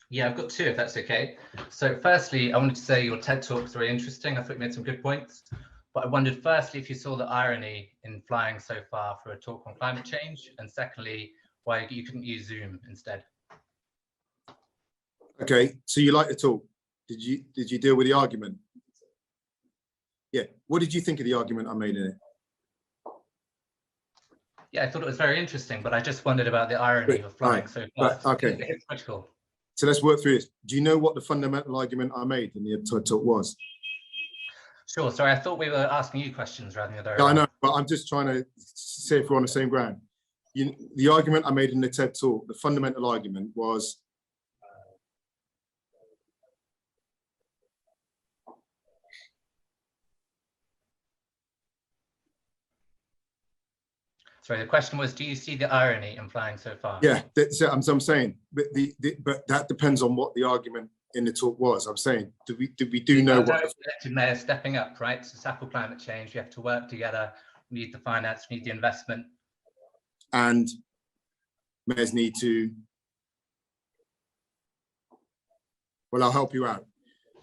Yeah, I've got two, if that's okay. So firstly, I wanted to say your TED talk was very interesting. I thought you made some good points. But I wondered firstly if you saw the irony in flying so far for a talk on climate change, and secondly, why you couldn't use Zoom instead. Okay, so you like the talk. Did you deal with the argument? Yeah. What did you think of the argument I made in it? Yeah, I thought it was very interesting, but I just wondered about the irony of flying so fast. Okay. It's critical. So let's work through this. Do you know what the fundamental argument I made in the TED talk was? Sure. Sorry, I thought we were asking you questions rather than the other. Yeah, I know, but I'm just trying to see if we're on the same ground. The argument I made in the TED talk, the fundamental argument was sorry, the question was, do you see the irony in flying so far? Yeah, so I'm saying, but that depends on what the argument in the talk was. I'm saying, do we know what elected mayor stepping up, right? To tackle climate change, we have to work together. We need the finance, we need the investment, and mayors need to. Well, I'll help you out.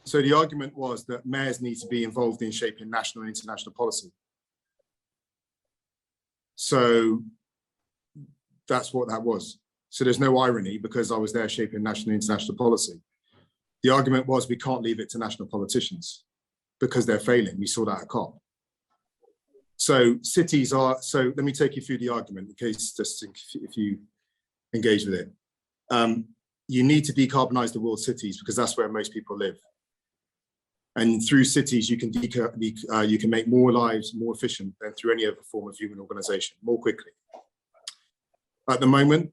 So the argument was that mayors need to be involved in shaping national and international policy. So that's what that was. So there's no irony because I was there shaping national and international policy. The argument was we can't leave it to national politicians because they're failing. We saw that at COP. So cities are, so let me take you through the argument in case, just if you engage with it. You need to decarbonize the world's cities because that's where most people live. And through cities, you can make more lives more efficient than through any other form of human organization, more quickly. At the moment,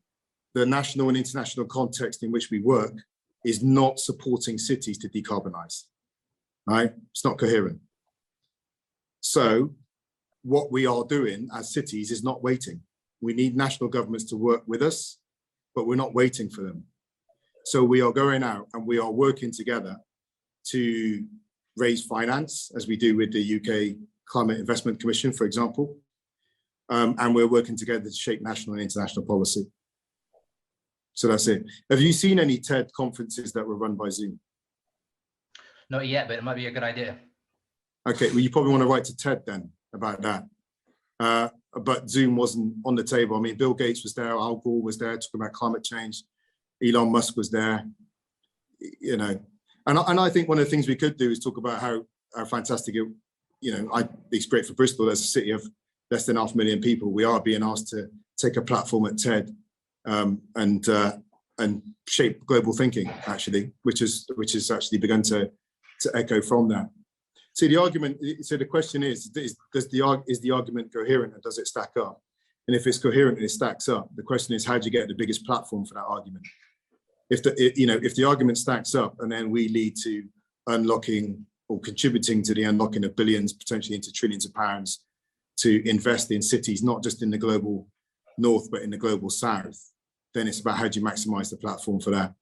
the national and international context in which we work is not supporting cities to decarbonize, right? It's not coherent. So what we are doing as cities is not waiting. We need national governments to work with us, but we're not waiting for them. So we are going out and we are working together to raise finance, as we do with the UK Climate Investment Commission, for example. And we're working together to shape national and international policy. So that's it. Have you seen any TED conferences that were run by Zoom? Not yet, but it might be a good idea. Okay, well, you probably want to write to TED then about that. But Zoom wasn't on the table. I mean, Bill Gates was there, Al Gore was there talking about climate change. Elon Musk was there, you know. And I think one of the things we could do is talk about how fantastic it, you know, it's great for Bristol as a city of less than 500,000 people. We are being asked to take a platform at TED and shape global thinking, actually, which has actually begun to echo from that. So the argument, so the question is the argument coherent and does it stack up? And if it's coherent and it stacks up, the question is, how do you get the biggest platform for that argument? If the argument stacks up and then we lead to unlocking or contributing to the unlocking of billions, potentially into trillions of pounds to invest in cities, not just in the global north, but in the global south, then it's about how do you maximize the platform for that.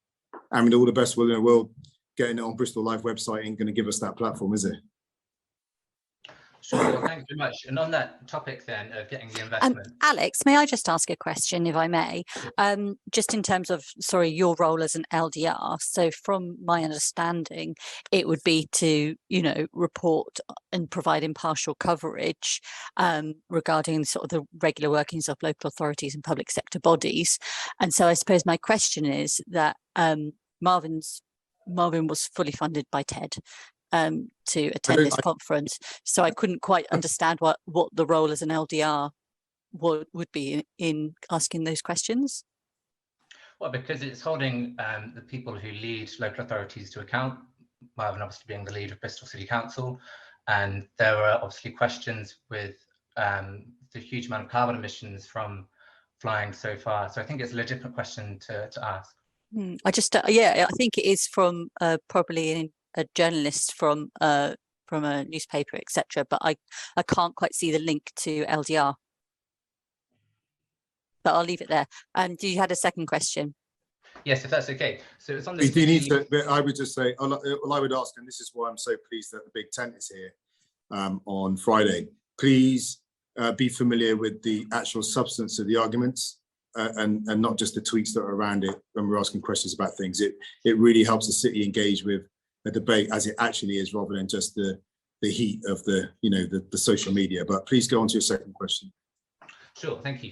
I mean, all the best will in the world, getting it on Bristol Live website ain't going to give us that platform, is it? Sure, well, thanks very much. And on that topic then of getting the investment. Alex, may I just ask a question, if I may? Just in terms of, your role as an LDR. So from my understanding, it would be to, report and provide impartial coverage regarding sort of the regular workings of local authorities and public sector bodies. And so I suppose my question is that Marvin was fully funded by TED. To attend this conference, so I couldn't quite understand what the role as an LDR would be in asking those questions. Well, because it's holding the people who lead local authorities to account, Marvin obviously being the lead of Bristol City Council, and there were obviously questions with the huge amount of carbon emissions from flying so far. So I think it's a legitimate question to ask. I think it is from probably a journalist from a newspaper, etc. But I can't quite see the link to LDR. But I'll leave it there. And you had a second question? Yes, if that's okay. So it's on the. I would just say, I would ask, and this is why I'm so pleased that the Big Tent is here on Friday. Please be familiar with the actual substance of the arguments. and not just the tweets that are around it when we're asking questions about things. It really helps the city engage with a debate as it actually is, rather than just the heat of the social media. But please go on to your second question. Sure, thank you.